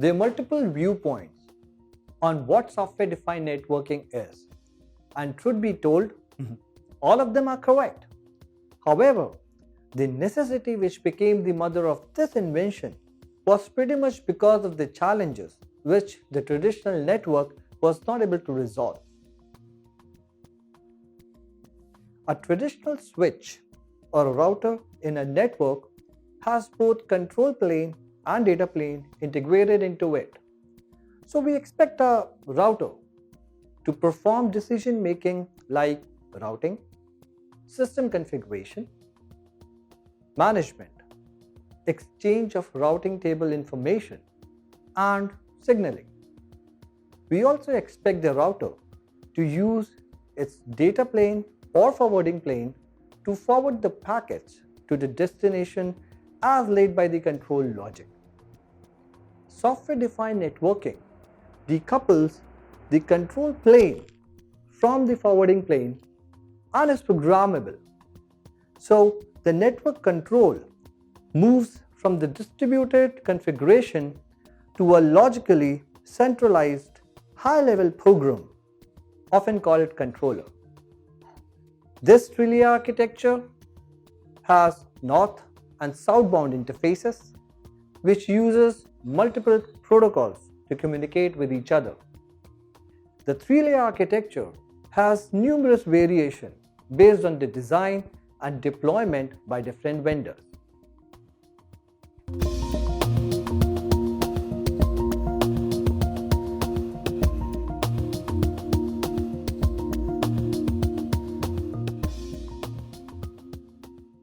There are multiple viewpoints on what software-defined networking is, and truth be told, all of them are correct. However, the necessity which became the mother of this invention was pretty much because of the challenges which the traditional network was not able to resolve. A traditional switch or a router in a network has both control plane and data plane integrated into it. So we expect a router to perform decision making like routing, system configuration, management, exchange of routing table information, and signaling. We also expect the router to use its data plane or forwarding plane to forward the packets to the destination as laid by the control logic. Software-defined networking decouples the control plane from the forwarding plane and is programmable. So the network control moves from the distributed configuration to a logically centralized high-level program, often called controller. This relay architecture has north and southbound interfaces, which uses multiple protocols to communicate with each other. The three-layer architecture has numerous variations based on the design and deployment by different vendors.